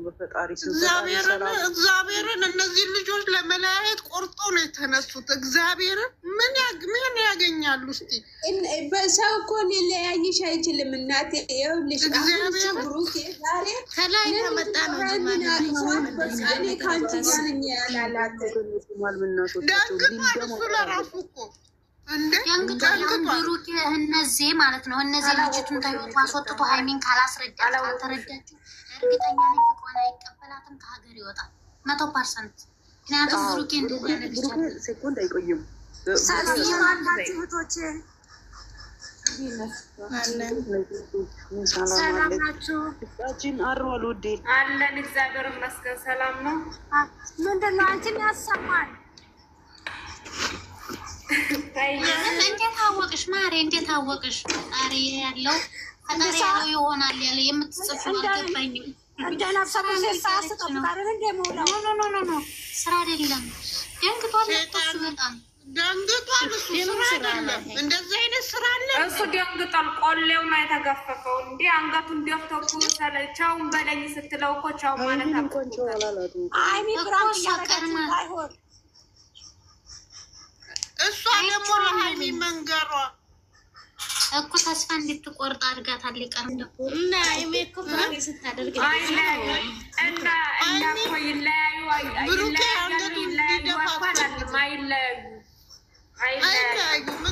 በፈጣሪ እግዚአብሔርን እነዚህ ልጆች ለመለያየት ቆርጦ ነው የተነሱት። እግዚአብሔርን ምን ያገኛሉ? እስቲ በሰው እኮ ሊለያይሽ አይችልም እናቴ። ይኸውልሽ ብሩኬ ዛሬ ከላይ ከመጣ ነው እኔ ከአንቺ ጋር ነኝ ያላላት ደንግጧል። እሱ ለራሱ እኮ ብሩኬ እነዚህ ማለት ነው እነዚህ ልጅቱን ተይወት ማስወጥቶ ሃይሚን ካላስረዳት ካልተረዳችሁ እርግጠኛ ነኝ ፍቅሯን አይቀበላትም፣ ከሀገር ይወጣል 100%። ምክንያቱም ብሩኬ እንደዚህ ሴኮንድ አይቆይም። ሰላም ያላችሁ እህቶቼ ሰላም ናችሁ? እጣችን አርዋል ውዴ አለን እግዚአብሔር ይመስገን ሰላም ነው። ምንድን ነው አንቺን ያሰማል? እንዴት አወቅሽ ማሬ? እንዴት አወቅሽ? ፈጣሪ ያለው ይሆናል ያለ የምትጽፈው አልገባኝም። እንደነፍሰቱ ሳያስጠብቃል እንደ ሞላው ኖ ስራ አይደለም። ደንግጧል በጣም ደንግጧል። እሱ ስራ አይደለም እንደዚህ አይነት ስራ አለ። እሱ ደንግጧል። ቆሌው ነው የተገፈፈው እንዴ አንገቱን ደፍተው ቻውን በለኝ ስትለው እኮ ቻው ማለት አይሚ ብራንክ ያረጋችሁ አይሆን እሷ ደግሞ ለሃይሚ መንገሯ እኮ ተስፋ እንድትቆርጥ አድርጋታል። ሊቀር እና ሃይሚ እኮ ብራንክ ስታደርግ አይለያዩ እና እኮ ይለያዩ አይለያዩ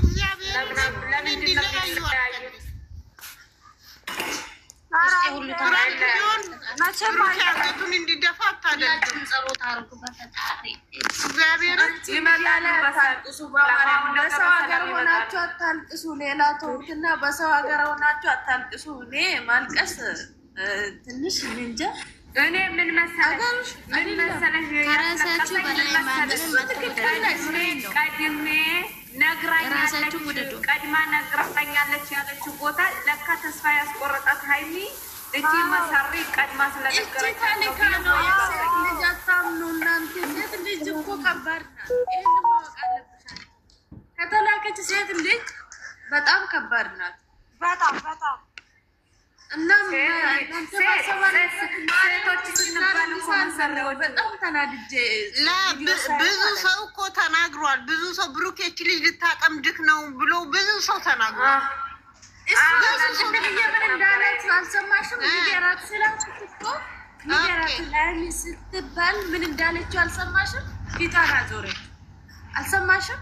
እግዚአብሔር ለምን እንዲለያዩ አንገቱን እንዲደፋ አታደርግም። ጸሎት አድርጉ በፈጣሪ እግዚአብሔር በሰው ሀገር ሆናችሁ አታልቅሱ። ሌላ ተውትና በሰው ሀገር ሆናችሁ አታልቅሱ። እኔ ማልቀስ ትንሽ እንጃ። እኔ ምን መሰለሽ ከራሳችሁ በላይ ቀድሜ ቀድማ ነግራኛለች ያለችው ቦታ ለካ ተስፋ ያስቆረጣት ሃይሚ እቺ መሰሪ ቀድማ እናንተ ሴት ልጅ እኮ ከባድ ናት። ይሄን ማወቅ አለብሽ። ከተላከች ሴት ልጅ በጣም ከባድ ናት። በጣም እና ሴቶች ስንባል እኮ መሰሪዎች በጣም ተናድጄ ብዙ ሰው እኮ ተናግሯል። ብዙ ሰው ብሩኬች ልጅ ልታጠምድክ ነው ብሎ ብዙ ሰው ተናግሯል። ምን እንዳለች አልሰማሽም? ንገራት ስላልኩት እኮ ንገራት ላይ ስትባል ምን እንዳለችው አልሰማሽም? ፊቷን አዞረች። አልሰማሽም?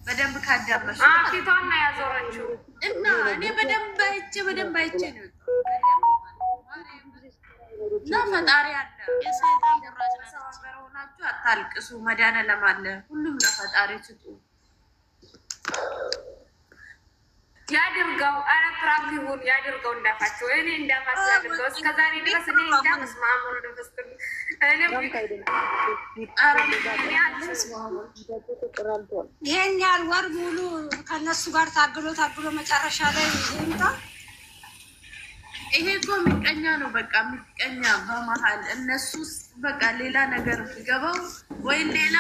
በደንብ ካዳመሽ ፊቷን ነው ያዞረችው። እና እኔ በደንብ አይቼ ነው እና ፈጣሪ አለ። የሰይጣን ጉራጭ ነው። ሀገር ሆናችሁ አታልቅሱ። መድኃኒዓለም አለ። ሁሉም ለፈጣሪ ስጡ። ያድርገው። ኧረ ፕራንክ ይሁን ያድርገው። እንዳፋቸው እኔ እንዳፋቸው ያድርገው። እስከዛሬ ድረስ እኔ እንዳመስማሙ ድረስ ይሄን ያህል ወር ሙሉ ከነሱ ጋር ታግሎ መጨረሻ ላይ ይምጣ። ይሄ እኮ ምቀኛ ነው። በቃ ምቀኛ በመሀል እነሱ በቃ ሌላ ነገር ገባው ወይ ሌላ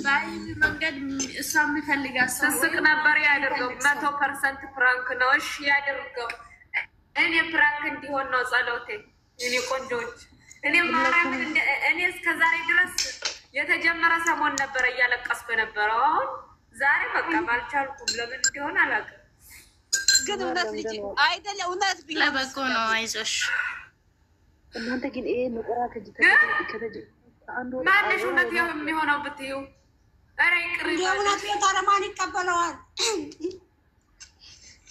በአይብ መንገድ እሷ የሚፈልጋት ስስቅ ነበር። ያድርገው። 100% ፕራንክ ነው። እሺ ያድርገው። እኔ ፕራንክ እንዲሆን ነው ጸሎቴ። እኔ ቆንጆች እኔ ማርያምን እኔ እስከዛሬ ድረስ የተጀመረ ሰሞን ነበር እያለቀስኩ የነበረው። አሁን ዛሬ በቃ ባልቻልኩም ለምን እንደሆነ አላውቅም። ግን እውነት ልጅ አይደለ? እውነት ለበጎ ነው። አይዞሽ እናንተ ግን ይሄ መቆራ ማነሽ እውነት የሚሆነው ብትዩ? ኧረ ይቅር የእውነት ታረማን ይቀበለዋል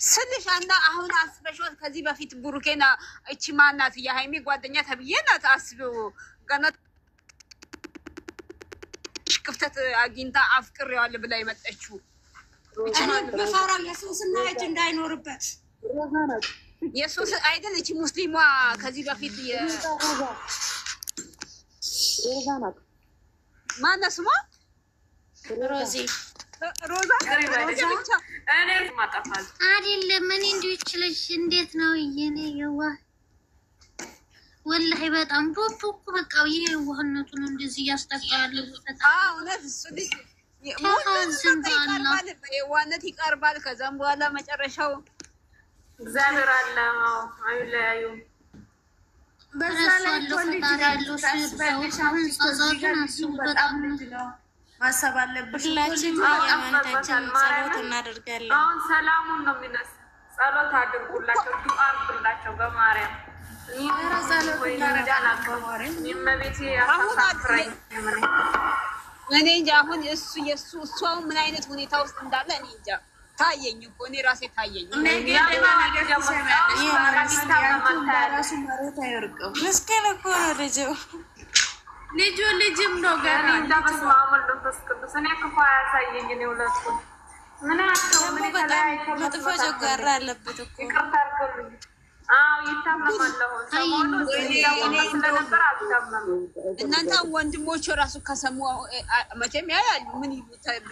ስልሽ እና አሁን አስበሽው ከዚህ በፊት ብሩኬና እቺ ማናት የሃይሚ ጓደኛ ተብዬ ናት። አስበው ገና ክፍተት አግኝታ አፍቅሬዋለሁ ብላ የመጣችው በፋራ የሱስና እጅ እንዳይኖርበት የሱስ አይደል? እቺ ሙስሊሟ ከዚህ በፊት ማነው ስሟ? ሮዚ ሮዛ አይደለም። እኔ እንዲሁ ይችላልሽ እንዴት ነው የኔ የዋ ወላሂ በጣም ቡቡ እኮ በቃ የዋህነቱ ነው እንደዚህ ያስጠቃል። እውነት እሱ ልጅ የዋህነት ይቀርባል። ከዛም በኋላ መጨረሻው እግዚአብሔር አለ። አይለያዩም። በዛ ላይ ኮሌጅ ያለው ማሰብ አለብሽ። ጸሎት እናደርጋለን። አሁን ሰላሙን ነው የሚነሳ። ጸሎት አድርጉላቸው፣ ዱአ አድርጉላቸው በማርያም እኔ እንጃ አሁን እሱ ምን አይነት ሁኔታ ውስጥ እንዳለ እኔ እንጃ። ታየኝ እኮ እኔ ራሴ ታየኝ። ምስኪን እኮ ነው ልጁ ልጅም ነው ገና መጥፎ ጨጓራ አለበት እኮ እናንተ ወንድሞቹ ራሱ ከሰሙ መቼም ያያሉ ምን ይሉታል።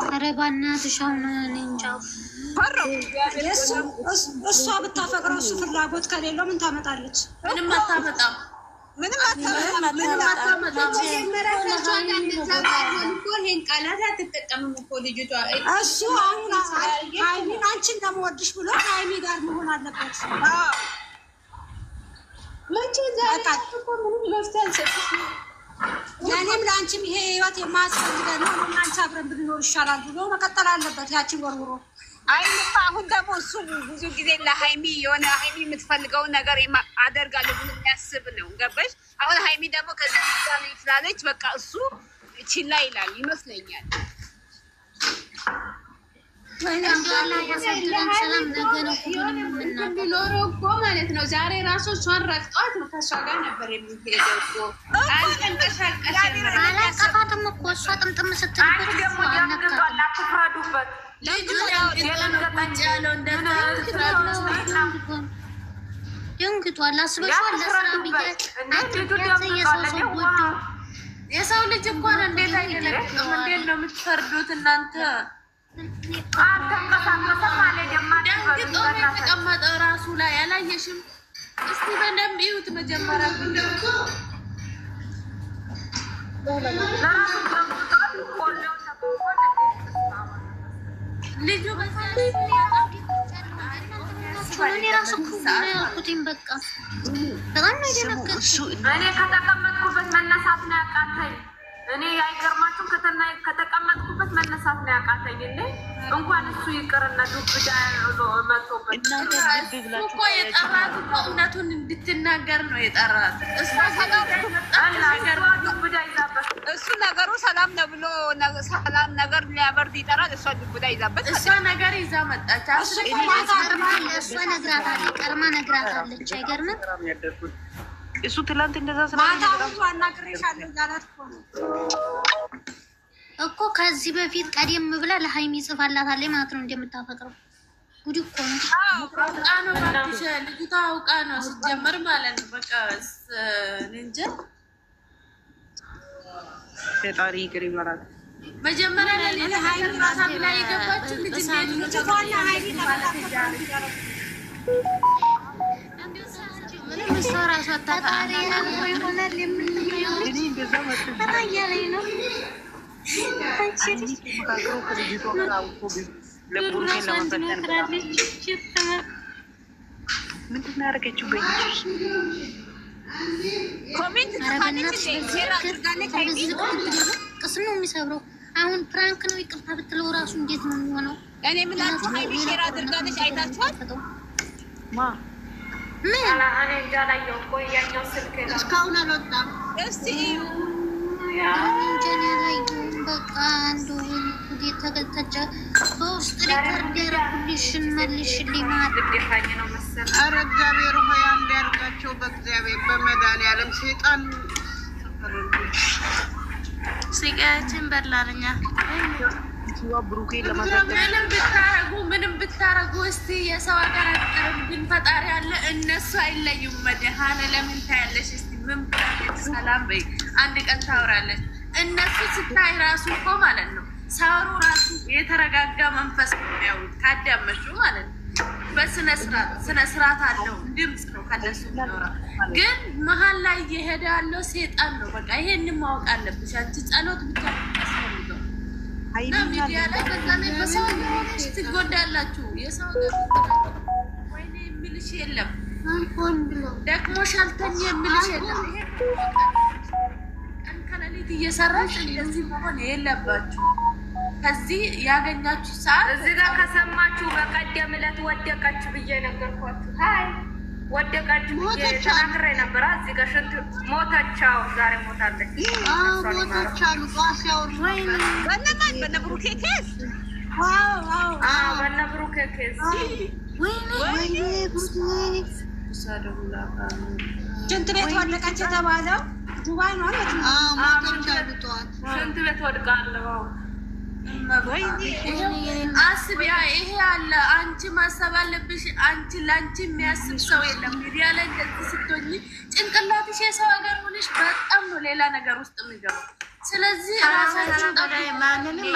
ኧረ በእናትሽ አሁን እኔ እንጃ። እሷ ብታፈቅረው እሱ ፍላጎት ከሌለው ምን ታመጣለች? ምንም አታመጣም። እሱ አሁን ሀይሚን አንቺን ለመወድሽ ብሎ ሀይሚ ጋር መሆን አለበት። ለእኔም ለአንቺም ይሄ ህይወት የማያስፈልገን ነው፣ እናንቺ አብረን ብንኖር ይሻላል ብሎ መቀጠል አለበት። ያችን ወርውሮ አሁን ደግሞ እሱ ብዙ ጊዜ ለሀይሚ የሆነ ሀይሚ የምትፈልገውን ነገር አደርጋለሁ ብሎ የሚያስብ ነው። ገባሽ? አሁን ሀይሚ ደግሞ ከዚህ ጋር ስላለች በቃ እሱ ችላ ይላል ይመስለኛል። ቢኖረው እኮ ማለት ነው ዛሬ ራሱ እሷን ረግጧት ነው ከእሷ ጋር ነበር የሚሄደው እኮ አላጠፋትም እኮ እሷ ጥምጥም ስትልበት አትፍረዱበት። ደንግጧል። አስበሽዋል? ለስራ የሰው ልጅ እንኳን እንዴት አይደለም። እንዴት ነው የምትፈርዱት እናንተ? ደንግጦ ነው የተቀመጠው ራሱ ላይ አላየሽም? እስቲ በደንብ ይዩት መጀመሪያ ልጁ እኔ ራሱ ያልኩትኝ በቃ በጣም ነው የደነገጥኩት። እኔ ከተቀመጥኩበት መነሳት ነው ያቃተኝ። እኔ አይገርማችሁም? ከተቀመጥኩበት መነሳት ነው ያቃተኝ። እንኳን እሱ ይቅርና ዱብዳ መጥቶበት እኮ የጠራት እኮ እውነቱን እንድትናገር ነው የጠራት። እሱ ነገሩ ሰላም ነው ብሎ ሰላም ነገር ሊያበርድ ይጠራል። እሷ ዱብዳ ይዛበት እሷ ነገር ይዛ መጣች። እሷ ነግራታለች፣ ቀርማ ነግራታለች። አይገርምም? እሱ ትላንት እንደዛ እኮ ከዚህ በፊት ቀደም ብላ ለሀይሚ ጽፋላታለች ማለት ነው እንደምታፈቅረው። ጉድ እኮ ነው። አውቃ ነው ባክሽ፣ ልጅቷ አውቃ ነው ሲጀመር ማለት ነው። በቃ እንጃ ፈጣሪ ይቅር ይበላት። መጀመሪያ ላይ ሀይሚ ራሳም ላይ የገባችው ልጅ ልጅቷና ሀይሚ ማለት ይችላል። ምንም እሷ ራሷ ታታሪ ይሆናል የምንለው እኔ እንደዛ ማለት ታያለኝ ነው። ምንድን ነው ያደረገችው? በይች ኮሜንት ቅስም ነው የሚሰብረው። አሁን ፕራንክ ነው ይቅርታ ብትለው ራሱ እንዴት ነው የሚሆነው? እኔ ምላችሁ ሀይሚ ሼር አድርጋለች አይታችኋል? ምን እኔ እንጃ ላየው እኮ ያኛው ስልክ ነው እስካሁን አልወጣም። እስቲ እንጀኔ ላይ በቃ አንዱ ተገተጨ በውስጥ ሪከርድ ያረኩልሽን መልሽልኝ ማለት ግዴታኝ ነው መሰለኝ። ኧረ እግዚአብሔር ሆይ አንድ ያርጋቸው በእግዚአብሔር በመድኃኒዓለም ሰይጣን ሲጋችን በላልኛ ብሩኬ ምንም ብታረጉ እስቲ የሰው ሀገር አቀረብ ግን ፈጣሪ አለ። እነሱ አይለዩም። መድኃኔ ለምን ታያለሽ? እስቲ ምን ብላለች? ሰላም በይ አንድ ቀን ታወራለች። እነሱ ስታይ ራሱ እኮ ማለት ነው ሳሩ ራሱ የተረጋጋ መንፈስ ነው ያውት ካዳመሹ ማለት ነው። በስነ ስርዓት አለው ድምፅ ነው ከነሱ የሚኖራ። ግን መሀል ላይ እየሄደ ያለው ሴጣን ነው። በቃ ይሄን ማወቅ አለብሽ አንቺ። ጸሎት ብቻ ያስፈልገው እና ሚዲያ ላይ በዛ ላይ በሰው ትጎዳላችሁ። የሰው ወይኔ የሚልሽ የሚልሽ የለም። ደክሞሻል ተኝ የሚልሽ የለም። ቀን ከሌሊት እየሰራሽ እንደዚህ መሆን የለባችሁ። ከዚህ ያገኛችሁ ሰዓት እዚህ ጋር ከሰማችሁ በቀደም ዕለት ወደቀች ብዬ ነገርኳችሁ። ሃይ ወደቀች ብዬ ተናግሬ ነበር። እዚህ ጋር ሽንት ሞተቻው ዛሬ ሞታለች። ሞተቻሉ ጧሲያው በነ ብሩኬ ኬስ በነ ብሩኬ ኬስ ወይኔ ሽንት ቤት ወደቀች የተባለው ዱባይ ነው ማለት ነው። ሞተቻሉ ጧት ሽንት ቤት ወድቃለሁ። አስቢ ይሄ አለ። አንቺ ማሰብ አለብሽ። አንቺ ላንቺ የሚያስብ ሰው የለም። ሚዲያ ላይ እንደዚህ ስትሆኚ ጭንቅላትሽ የሰው ሀገር ሆነሽ በጣም ነው ሌላ ነገር ውስጥ የሚገባው። ስለዚህ ራሳችሁ በላይ ማንንም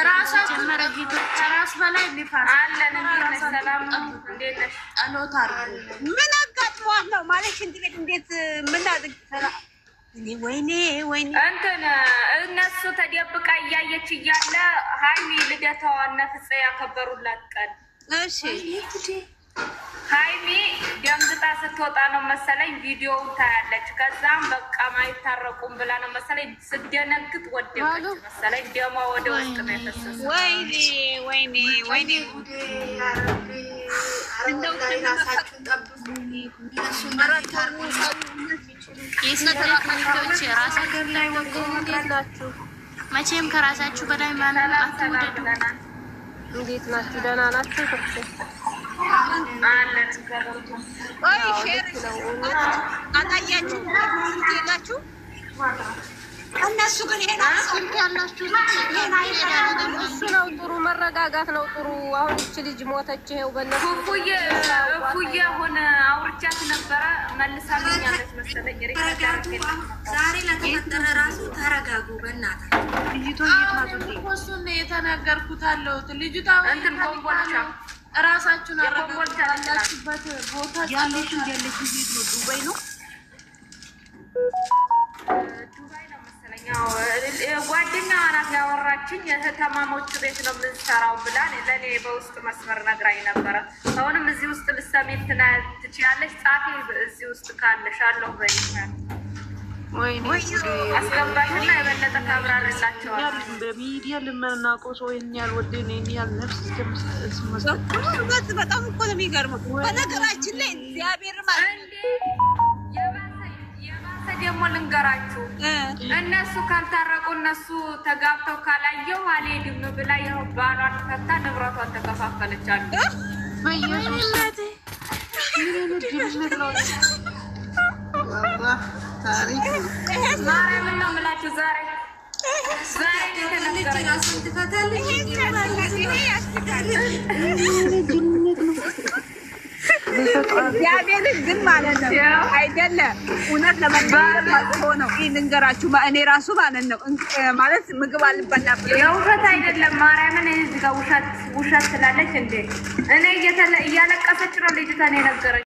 ራሳችሁ ከራስ በላይ ንፋስ አለን። ሰላም እንዴት ነሽ? ጸሎት አድርጉ። ምን አጋጥሟት ነው ማለት ሽንት ቤት እንዴት ምን አድርግ ወይኔ እንትን እነሱ ተደብቃ እያየች እያለ ሀይሚ ልደታዋን ነፍሴ ያከበሩላት ቀን እሺ ሀይሚ ደምግጣ ስትወጣ ነው መሰለኝ ቪዲዮውን ታያለች። ከዛም በቃ ማይታረቁም ብላ ነው መሰለኝ ስደነግጥ ወደቀች መሰለኝ። ደሟ ወደ ውስጥ ነው የፈሰሰው። ወይኔ እንደው መቼም ከራሳችሁ በላይ ማንም አትውደዱ። እንዴት ናችሁ? ደህና ናችሁ? አላያችሁ እነሱ ግን እሱ ነው ጥሩ መረጋጋት ነው ጥሩ። አሁን እች ልጅ ሞተች። ይኸው በእነሱ እኩዬ አሁን አውርቻት ነበረ መልሳለኛለች መሰለኝ። ዛሬ ለተፈጠረ ራሱ ተረጋጉ በእናትህ። እሱን የተናገርኩት አለሁት ልጅቷ እንትን ኮምቦልቻ እራሳችሁን አረጋግጣላችሁበት ቦታ ያለችው ዱባይ ነው ጓደኛዋ ናት ያወራችኝ። እህትማማቾች ቤት ነው የምንሰራው ብላ ለእኔ በውስጥ መስመር ነግራኝ ነበረ። አሁንም እዚህ ውስጥ ልትሰሚ ትችያለሽ። ጻፊ እዚህ ውስጥ ካለሽ አለሁ በይ አስገባሽና የበለጠ ካብራርላቸዋል። በሚዲያ ልመናውቀው ሰው ይህን ያህል ወደን ይህን ያህል ነፍስ እስከምስበት በጣም እኮ ነው የሚገርመው። በነገራችን ላይ እግዚአብሔር የባሰ ደግሞ ልንገራችሁ፣ እነሱ ካልታረቁ እነሱ ተጋብተው ካላየው አልሄድም ብላ ይኸው ባሏን ፈታ ንብረቷን ተከፋፈለቻሉ። ማርያምን ነው የምላችሁ ዛሬ እግዚአብሔርን ግን ማለት ነው አይደለም። እውነት ለመናገር መጥፎ ነው። ልንገራችሁ እኔ ራሱ ማለት ነው ማለት ምግብ አልበላ የውሸት አይደለም። ማርያምን እዚህ ጋር ውሸት ትላለች እንዴ? እኔ እያለቀሰች ነው ልጅቷን የነገረች